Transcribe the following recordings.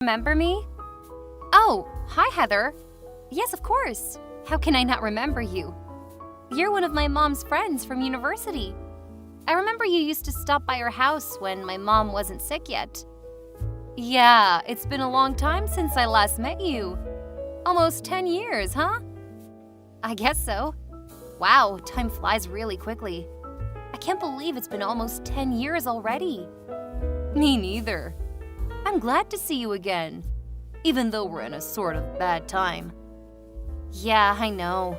Remember me? Oh, hi, Heather. Yes, of course. How can I not remember you? You're one of my mom's friends from university. I remember you used to stop by her house when my mom wasn't sick yet. Yeah, it's been a long time since I last met you. Almost 10 years, huh? I guess so. Wow, time flies really quickly. I can't believe it's been almost 10 years already. Me neither. I'm glad to see you again, even though we're in a sort of bad time. Yeah, I know.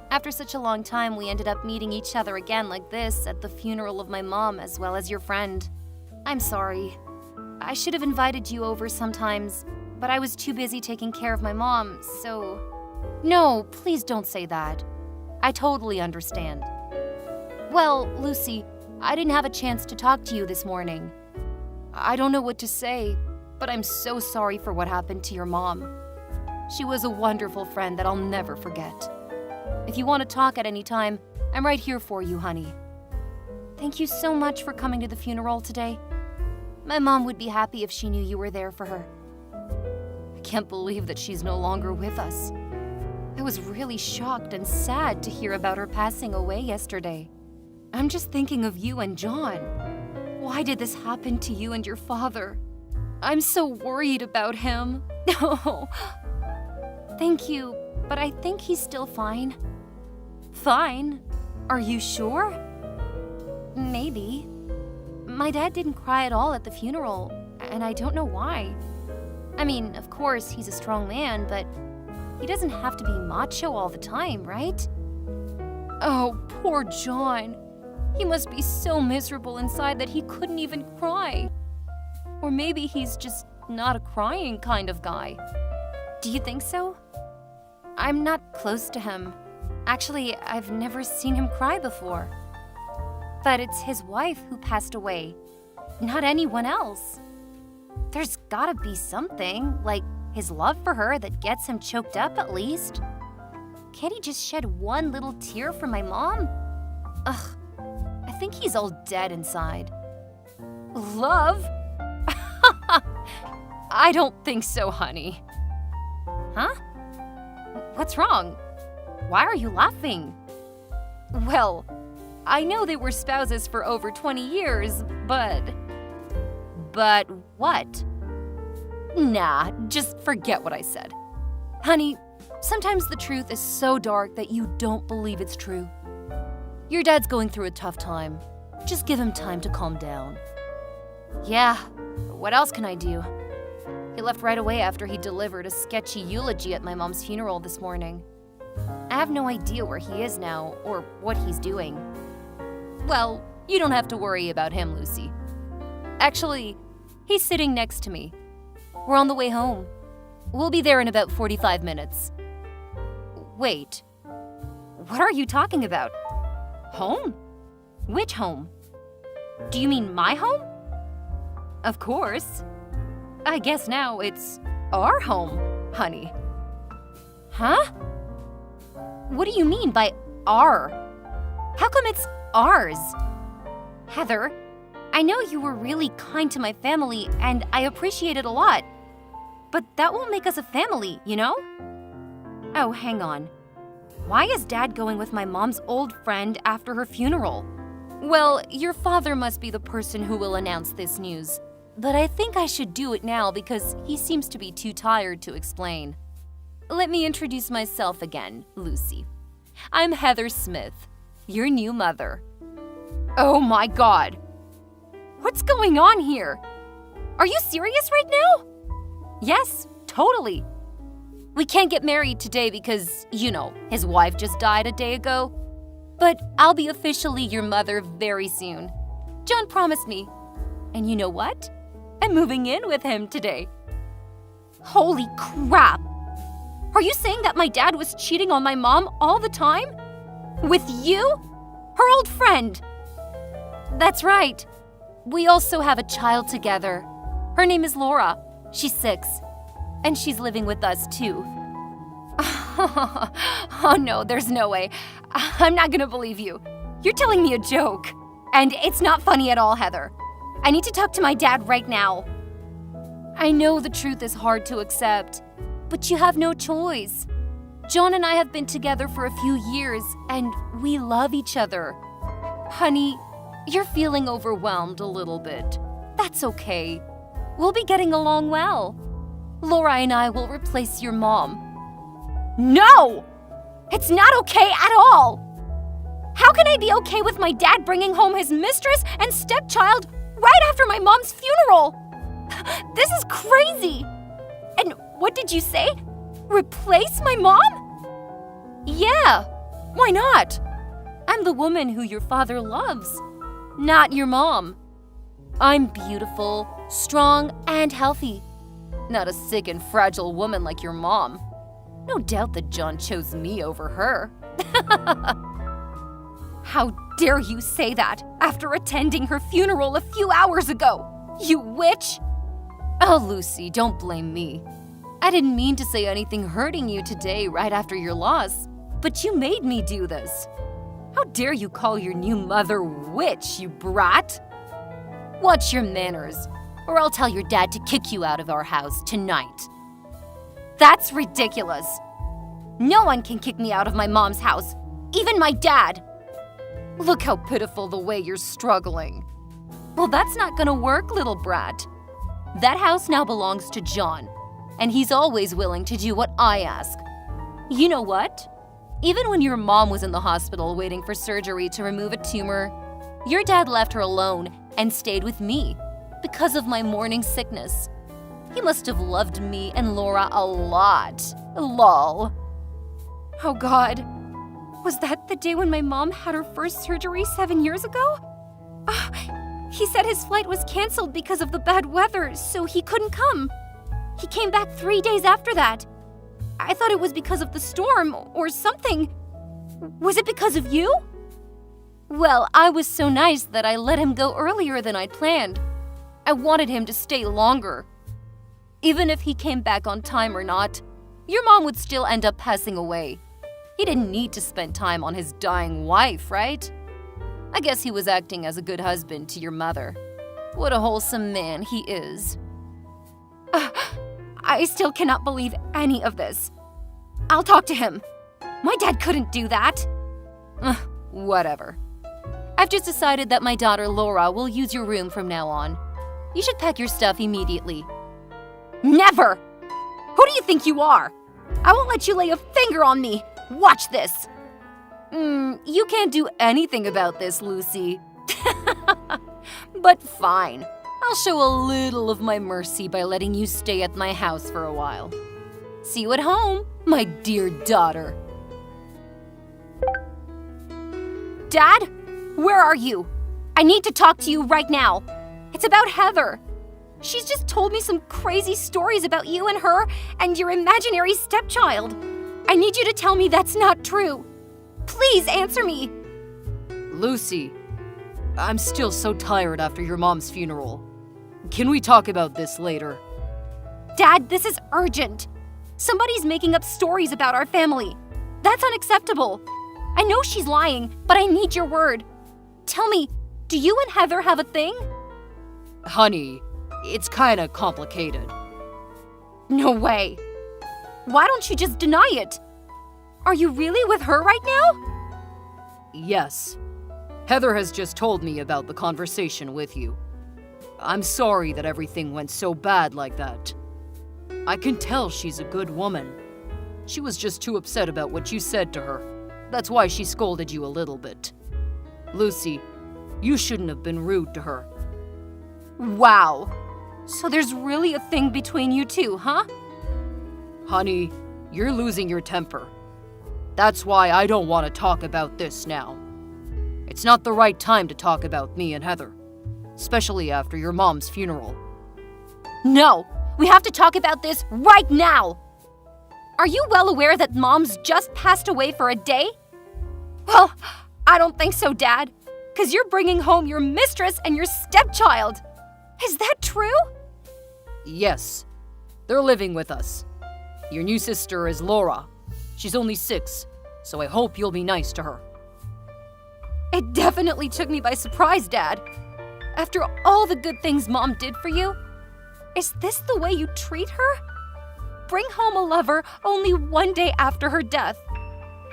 After such a long time, we ended up meeting each other again like this at the funeral of my mom as well as your friend. I'm sorry. I should have invited you over sometimes, but I was too busy taking care of my mom, so... No, please don't say that. I totally understand. Well, Lucy, I didn't have a chance to talk to you this morning. I don't know what to say, but I'm so sorry for what happened to your mom. She was a wonderful friend that I'll never forget. If you want to talk at any time, I'm right here for you, honey. Thank you so much for coming to the funeral today. My mom would be happy if she knew you were there for her. I can't believe that she's no longer with us. I was really shocked and sad to hear about her passing away yesterday. I'm just thinking of you and John. Why did this happen to you and your father? I'm so worried about him. Oh. Thank you, but I think he's still fine. Fine? Are you sure? Maybe. My dad didn't cry at all at the funeral, and I don't know why. I mean, of course, he's a strong man, but he doesn't have to be macho all the time, right? Oh, poor John. He must be so miserable inside that he couldn't even cry. Or maybe he's just not a crying kind of guy. Do you think so? I'm not close to him. Actually, I've never seen him cry before. But it's his wife who passed away, not anyone else. There's gotta be something, like his love for her, that gets him choked up at least. Can't he just shed one little tear for my mom? Ugh, I think he's all dead inside. Love? I don't think so, honey. Huh? What's wrong? Why are you laughing? Well, I know they were spouses for over 20 years, but... But what? Nah, just forget what I said. Honey, sometimes the truth is so dark that you don't believe it's true. Your dad's going through a tough time. Just give him time to calm down. Yeah, what else can I do? He left right away after he delivered a sketchy eulogy at my mom's funeral this morning. I have no idea where he is now or what he's doing. Well, you don't have to worry about him, Lucy. Actually, he's sitting next to me. We're on the way home. We'll be there in about 45 minutes. Wait, what are you talking about? Home? Which home? Do you mean my home? Of course. I guess now it's our home, honey. Huh? What do you mean by our? How come it's ours? Heather, I know you were really kind to my family and I appreciate it a lot. But that won't make us a family, you know? Oh, hang on. Why is Dad going with my mom's old friend after her funeral? Well, your father must be the person who will announce this news. But I think I should do it now because he seems to be too tired to explain. Let me introduce myself again, Lucy. I'm Heather Smith, your new mother. Oh my God! What's going on here? Are you serious right now? Yes, totally. We can't get married today because, you know, his wife just died a day ago. But I'll be officially your mother very soon. John promised me. And you know what? I'm moving in with him today. Holy crap! Are you saying that my dad was cheating on my mom all the time? With you? Her old friend? That's right. We also have a child together. Her name is Laura. She's 6. And she's living with us too. Oh no, there's no way. I'm not gonna believe you. You're telling me a joke. And it's not funny at all, Heather. I need to talk to my dad right now. I know the truth is hard to accept, but you have no choice. John and I have been together for a few years, and we love each other. Honey, you're feeling overwhelmed a little bit. That's okay. We'll be getting along well. Laura and I will replace your mom. No! It's not okay at all! How can I be okay with my dad bringing home his mistress and stepchild right after my mom's funeral? This is crazy! And what did you say? Replace my mom? Yeah, why not? I'm the woman who your father loves, not your mom. I'm beautiful, strong, and healthy. Not a sick and fragile woman like your mom. No doubt that John chose me over her. How dare you say that after attending her funeral a few hours ago, you witch! Oh, Lucy, don't blame me. I didn't mean to say anything hurting you today right after your loss, but you made me do this. How dare you call your new mother witch, you brat? Watch your manners, or I'll tell your dad to kick you out of our house tonight. That's ridiculous. No one can kick me out of my mom's house, even my dad. Look how pitiful the way you're struggling. Well, that's not gonna work, little brat. That house now belongs to John, and he's always willing to do what I ask. You know what? Even when your mom was in the hospital waiting for surgery to remove a tumor, your dad left her alone and stayed with me because of my morning sickness. He must have loved me and Laura a lot. Lol. Oh God. Was that the day when my mom had her first surgery 7 years ago? He said his flight was canceled because of the bad weather, so he couldn't come. He came back 3 days after that. I thought it was because of the storm or something. Was it because of you? Well, I was so nice that I let him go earlier than I'd planned. I wanted him to stay longer. Even if he came back on time or not, your mom would still end up passing away. He didn't need to spend time on his dying wife, right? I guess he was acting as a good husband to your mother. What a wholesome man he is. I still cannot believe any of this. I'll talk to him. My dad couldn't do that. Whatever. I've just decided that my daughter Laura will use your room from now on. You should pack your stuff immediately. Never! Who do you think you are? I won't let you lay a finger on me. Watch this. You can't do anything about this, Lucy. But fine. I'll show a little of my mercy by letting you stay at my house for a while. See you at home, my dear daughter. Dad? Where are you? I need to talk to you right now. It's about Heather. She's just told me some crazy stories about you and her and your imaginary stepchild. I need you to tell me that's not true. Please answer me. Lucy, I'm still so tired after your mom's funeral. Can we talk about this later? Dad, this is urgent. Somebody's making up stories about our family. That's unacceptable. I know she's lying, but I need your word. Tell me, do you and Heather have a thing? Honey, it's kinda complicated. No way. Why don't you just deny it? Are you really with her right now? Yes. Heather has just told me about the conversation with you. I'm sorry that everything went so bad like that. I can tell she's a good woman. She was just too upset about what you said to her. That's why she scolded you a little bit. Lucy, you shouldn't have been rude to her. Wow. So there's really a thing between you two, huh? Honey, you're losing your temper. That's why I don't want to talk about this now. It's not the right time to talk about me and Heather, especially after your mom's funeral. No, we have to talk about this right now. Are you well aware that Mom's just passed away for a day? Well, I don't think so, Dad, because you're bringing home your mistress and your stepchild. Is that true? Yes, they're living with us. Your new sister is Laura. She's only 6, so I hope you'll be nice to her. It definitely took me by surprise, Dad. After all the good things Mom did for you, Is this the way you treat her? Bring home a lover only one day after her death.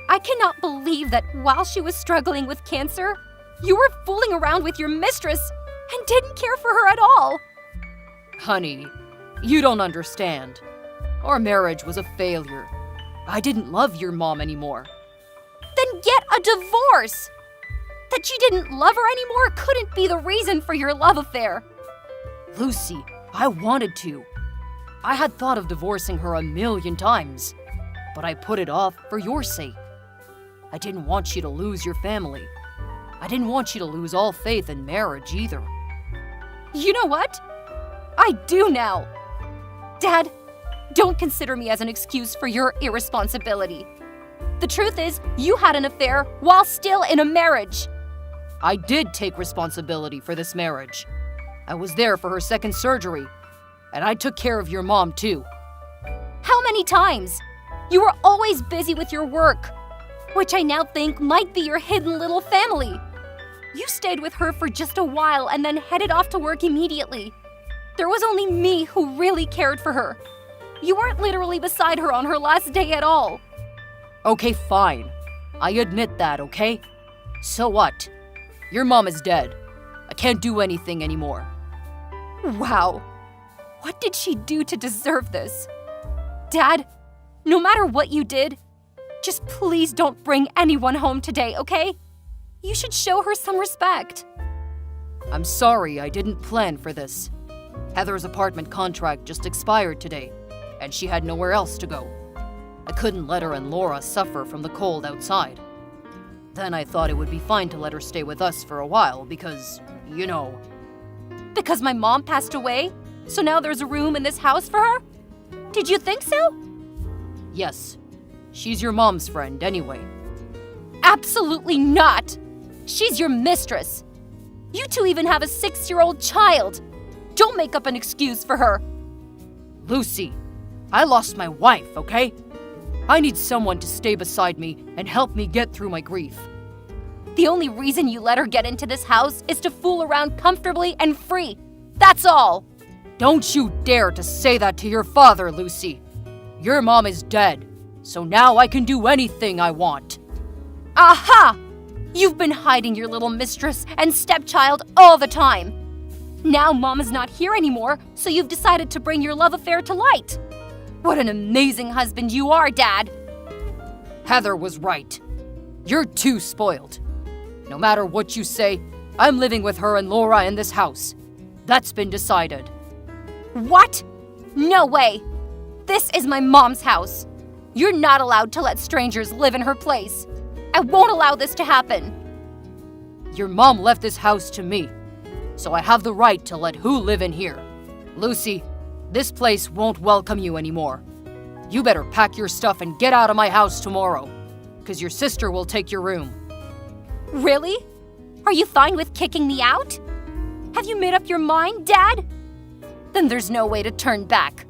I cannot believe that while she was struggling with cancer, you were fooling around with your mistress and didn't care for her at all. Honey, you don't understand. Our marriage was a failure. I didn't love your mom anymore. Then get a divorce! That you didn't love her anymore couldn't be the reason for your love affair. Lucy, I wanted to. I had thought of divorcing her 1,000,000 times, but I put it off for your sake. I didn't want you to lose your family. I didn't want you to lose all faith in marriage either. You know what? I do now. Dad, don't consider me as an excuse for your irresponsibility. The truth is, you had an affair while still in a marriage. I did take responsibility for this marriage. I was there for her second surgery, and I took care of your mom too. How many times? You were always busy with your work, which I now think might be your hidden little family. You stayed with her for just a while and then headed off to work immediately. There was only me who really cared for her. You weren't literally beside her on her last day at all. Okay, fine. I admit that, okay? So what? Your mom is dead. I can't do anything anymore. Wow. What did she do to deserve this? Dad, no matter what you did, just please don't bring anyone home today, okay? You should show her some respect. I'm sorry I didn't plan for this. Heather's apartment contract just expired today, and she had nowhere else to go. I couldn't let her and Laura suffer from the cold outside. Then I thought it would be fine to let her stay with us for a while because, you know. Because my mom passed away? So now there's a room in this house for her? Did you think so? Yes. She's your mom's friend anyway. Absolutely not! She's your mistress. You two even have a 6-year-old child. Don't make up an excuse for her. Lucy, I lost my wife, okay? I need someone to stay beside me and help me get through my grief. The only reason you let her get into this house is to fool around comfortably and free. That's all. Don't you dare to say that to your father, Lucy. Your mom is dead, so now I can do anything I want. Aha! You've been hiding your little mistress and stepchild all the time. Now Mom is not here anymore, so you've decided to bring your love affair to light. What an amazing husband you are, Dad. Heather was right. You're too spoiled. No matter what you say, I'm living with her and Laura in this house. That's been decided. What? No way. This is my mom's house. You're not allowed to let strangers live in her place. I won't allow this to happen. Your mom left this house to me, so I have the right to let who live in here. Lucy, this place won't welcome you anymore. You better pack your stuff and get out of my house tomorrow, because your sister will take your room. Really? Are you fine with kicking me out? Have you made up your mind, Dad? Then there's no way to turn back.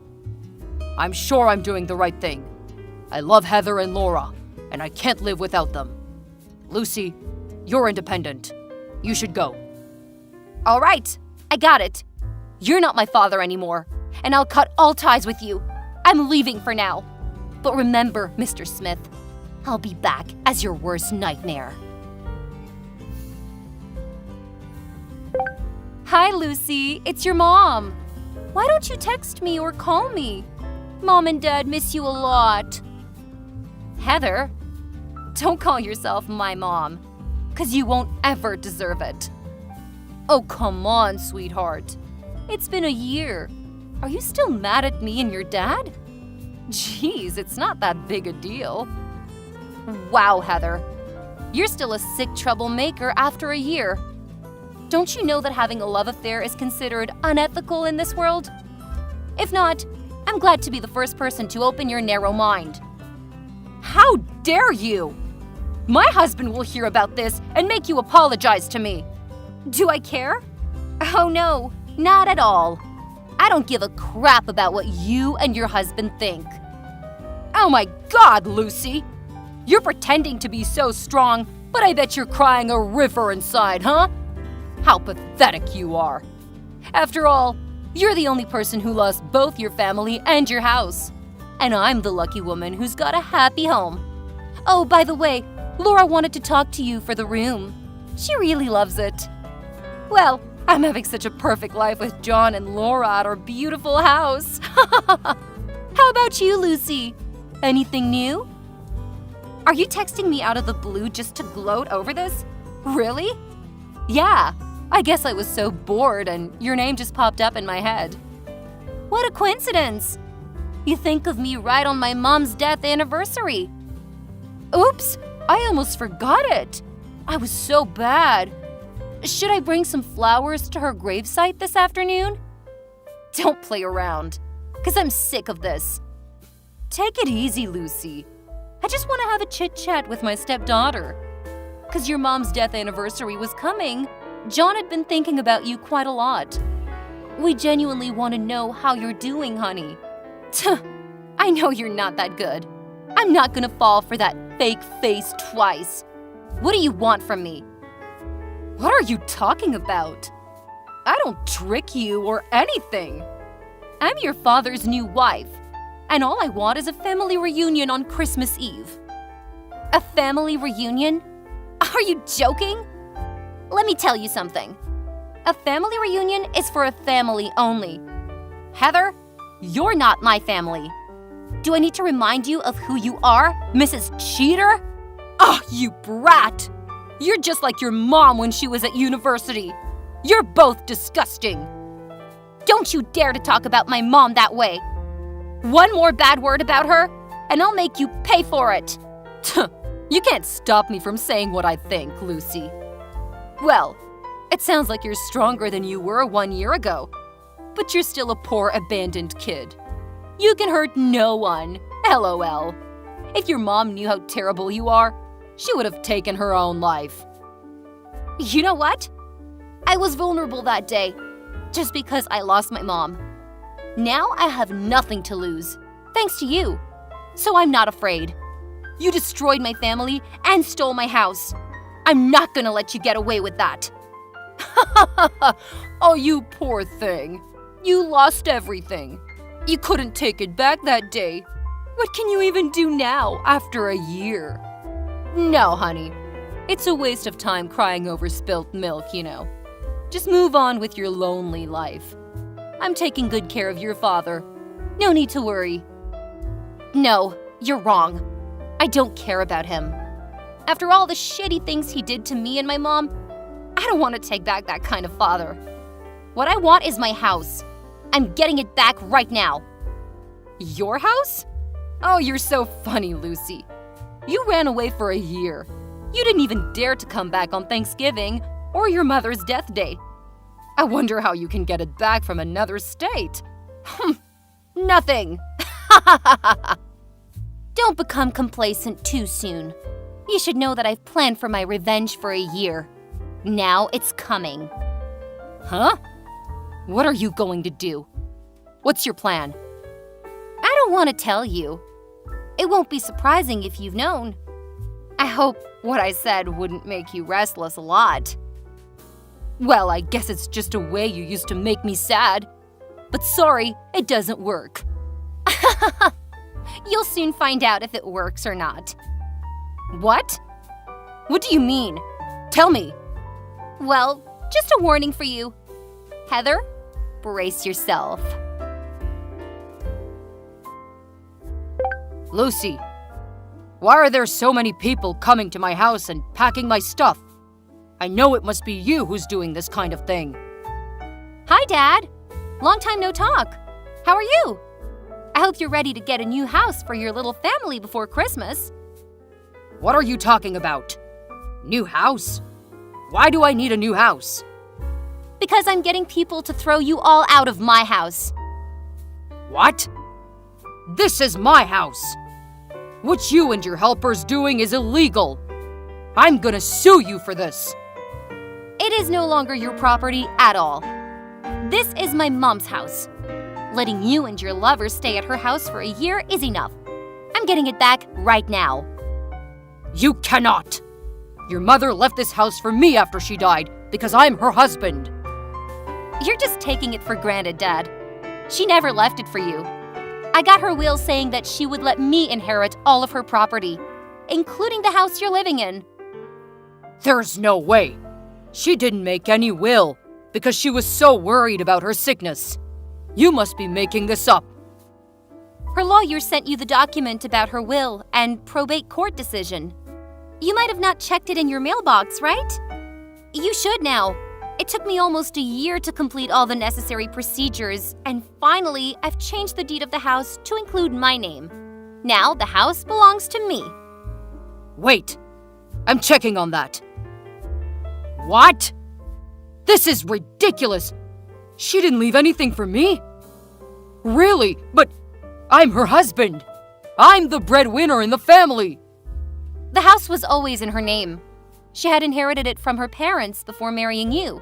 I'm sure I'm doing the right thing. I love Heather and Laura, and I can't live without them. Lucy, you're independent. You should go. All right, I got it. You're not my father anymore, and I'll cut all ties with you. I'm leaving for now. But remember, Mr. Smith, I'll be back as your worst nightmare. Hi, Lucy. It's your mom. Why don't you text me or call me? Mom and Dad miss you a lot. Heather, don't call yourself my mom, 'cause you won't ever deserve it. Oh, come on, sweetheart. It's been a year. Are you still mad at me and your dad? Jeez, it's not that big a deal. Wow, Heather. You're still a sick troublemaker after a year. Don't you know that having a love affair is considered unethical in this world? If not, I'm glad to be the first person to open your narrow mind. How dare you! My husband will hear about this and make you apologize to me. Do I care? Oh no, not at all. I don't give a crap about what you and your husband think. Oh my God, Lucy! You're pretending to be so strong, but I bet you're crying a river inside, huh? How pathetic you are. After all, You're the only person who lost both your family and your house. And I'm the lucky woman who's got a happy home. Oh, by the way, Laura wanted to talk to you for the room. She really loves it. Well, I'm having such a perfect life with John and Laura at our beautiful house. How about you, Lucy? Anything new? Are you texting me out of the blue just to gloat over this? Really? Yeah, I guess I was so bored and your name just popped up in my head. What a coincidence! You think of me right on my mom's death anniversary. Oops, I almost forgot it. I was so bad. Should I bring some flowers to her gravesite this afternoon? Don't play around, because I'm sick of this. Take it easy, Lucy. I just want to have a chit-chat with my stepdaughter. Because your mom's death anniversary was coming, John had been thinking about you quite a lot. We genuinely want to know how you're doing, honey. I know you're not that good. I'm not gonna fall for that fake face twice. What do you want from me? What are you talking about? I don't trick you or anything. I'm your father's new wife, and all I want is a family reunion on Christmas Eve. A family reunion? Are you joking? Let me tell you something. A family reunion is for a family only. Heather, you're not my family. Do I need to remind you of who you are, Mrs. Cheater? Oh, you brat! You're just like your mom when she was at university. You're both disgusting. Don't you dare to talk about my mom that way. One more bad word about her, and I'll make you pay for it. You can't stop me from saying what I think, Lucy. Well, it sounds like you're stronger than you were 1 year ago. But you're still a poor, abandoned kid. You can hurt no one, LOL. If your mom knew how terrible you are, she would have taken her own life. You know what? I was vulnerable that day, just because I lost my mom. Now I have nothing to lose, thanks to you. So I'm not afraid. You destroyed my family and stole my house. I'm not gonna let you get away with that. Oh, you poor thing. You lost everything. You couldn't take it back that day. What can you even do now after a year? No, honey. It's a waste of time crying over spilt milk, you know. Just move on with your lonely life. I'm taking good care of your father. No need to worry. No, you're wrong. I don't care about him. After all the shitty things he did to me and my mom, I don't want to take back that kind of father. What I want is my house. I'm getting it back right now. Your house? Oh, you're so funny, Lucy. You ran away for a year. You didn't even dare to come back on Thanksgiving or your mother's death day. I wonder how you can get it back from another state. Nothing. Don't become complacent too soon. You should know that I've planned for my revenge for a year. Now it's coming. Huh? What are you going to do? What's your plan? I don't want to tell you. It won't be surprising if you've known. I hope what I said wouldn't make you restless a lot. Well, I guess it's just a way you used to make me sad. But sorry, it doesn't work. You'll soon find out if it works or not. What? What do you mean? Tell me. Well, just a warning for you. Heather, brace yourself. Lucy, why are there so many people coming to my house and packing my stuff? I know it must be you who's doing this kind of thing. Hi, Dad. Long time no talk. How are you? I hope you're ready to get a new house for your little family before Christmas. What are you talking about? New house? Why do I need a new house? Because I'm getting people to throw you all out of my house. What? This is my house. What you and your helpers doing is illegal. I'm gonna sue you for this. It is no longer your property at all. This is my mom's house. Letting you and your lover stay at her house for a year is enough. I'm getting it back right now. You cannot. Your mother left this house for me after she died because I'm her husband. You're just taking it for granted, Dad. She never left it for you. I got her will saying that she would let me inherit all of her property, including the house you're living in. There's no way. She didn't make any will because she was so worried about her sickness. You must be making this up. Her lawyer sent you the document about her will and probate court decision. You might have not checked it in your mailbox, right? You should now. It took me almost a year to complete all the necessary procedures, and finally, I've changed the deed of the house to include my name. Now the house belongs to me. Wait, I'm checking on that. What? This is ridiculous. She didn't leave anything for me. Really? But I'm her husband. I'm the breadwinner in the family. The house was always in her name. She had inherited it from her parents before marrying you.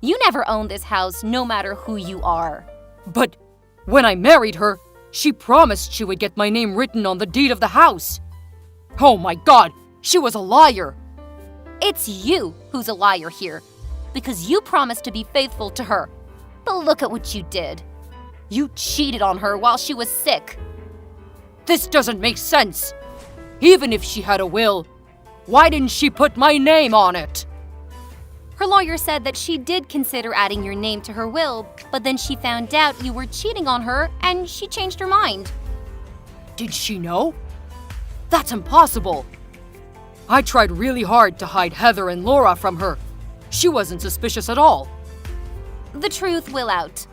You never owned this house, no matter who you are. But when I married her, she promised she would get my name written on the deed of the house. Oh my God, she was a liar. It's you who's a liar here, because you promised to be faithful to her. But look at what you did. You cheated on her while she was sick. This doesn't make sense. Even if she had a will, why didn't she put my name on it? Her lawyer said that she did consider adding your name to her will, but then she found out you were cheating on her and she changed her mind. Did she know? That's impossible. I tried really hard to hide Heather and Laura from her. She wasn't suspicious at all. The truth will out.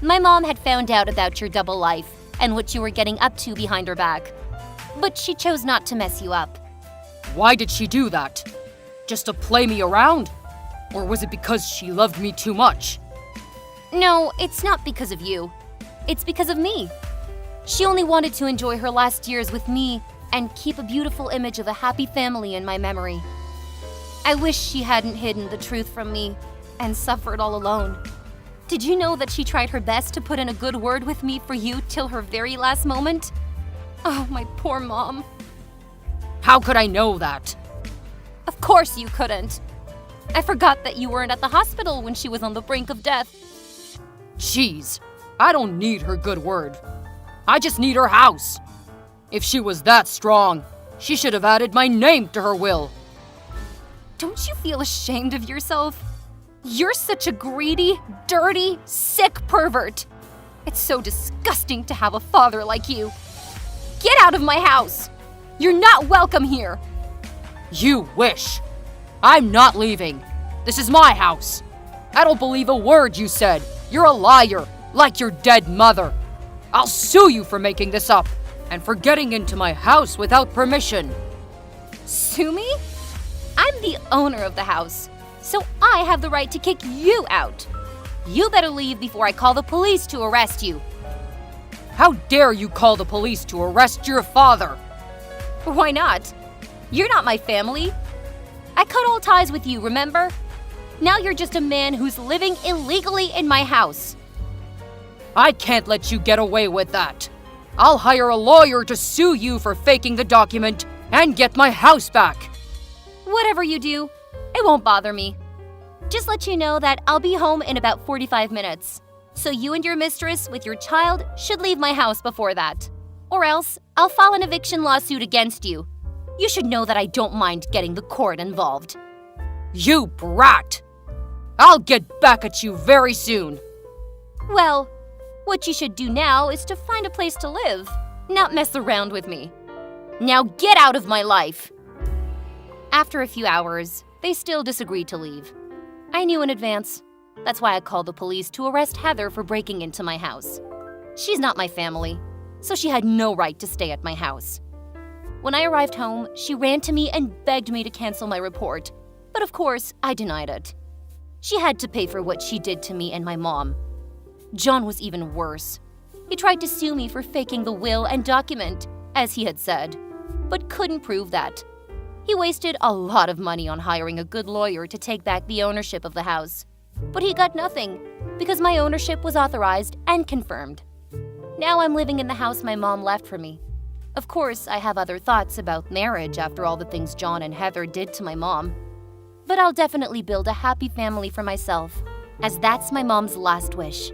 My mom had found out about your double life and what you were getting up to behind her back, but she chose not to mess you up. Why did she do that? Just to play me around? Or was it because she loved me too much? No, it's not because of you. It's because of me. She only wanted to enjoy her last years with me and keep a beautiful image of a happy family in my memory. I wish she hadn't hidden the truth from me and suffered all alone. Did you know that she tried her best to put in a good word with me for you till her very last moment? Oh, my poor mom. How could I know that? Of course you couldn't. I forgot that you weren't at the hospital when she was on the brink of death. Jeez, I don't need her good word. I just need her house. If she was that strong, she should have added my name to her will. Don't you feel ashamed of yourself? You're such a greedy, dirty, sick pervert. It's so disgusting to have a father like you. Get out of my house! You're not welcome here! You wish. I'm not leaving. This is my house. I don't believe a word you said. You're a liar, like your dead mother. I'll sue you for making this up and for getting into my house without permission. Sue me? I'm the owner of the house, so I have the right to kick you out. You better leave before I call the police to arrest you. How dare you call the police to arrest your father? Why not? You're not my family. I cut all ties with you, remember? Now you're just a man who's living illegally in my house. I can't let you get away with that. I'll hire a lawyer to sue you for faking the document and get my house back. Whatever you do, it won't bother me. Just let you know that I'll be home in about 45 minutes. So you and your mistress with your child should leave my house before that. Or else, I'll file an eviction lawsuit against you. You should know that I don't mind getting the court involved. You brat! I'll get back at you very soon. Well, what you should do now is to find a place to live, not mess around with me. Now get out of my life! After a few hours, they still disagreed to leave. I knew in advance. That's why I called the police to arrest Heather for breaking into my house. She's not my family, so she had no right to stay at my house. When I arrived home, she ran to me and begged me to cancel my report, but of course, I denied it. She had to pay for what she did to me and my mom. John was even worse. He tried to sue me for faking the will and document, as he had said, but couldn't prove that. He wasted a lot of money on hiring a good lawyer to take back the ownership of the house. But he got nothing, because my ownership was authorized and confirmed. Now I'm living in the house my mom left for me. Of course, I have other thoughts about marriage after all the things John and Heather did to my mom. But I'll definitely build a happy family for myself as that's my mom's last wish.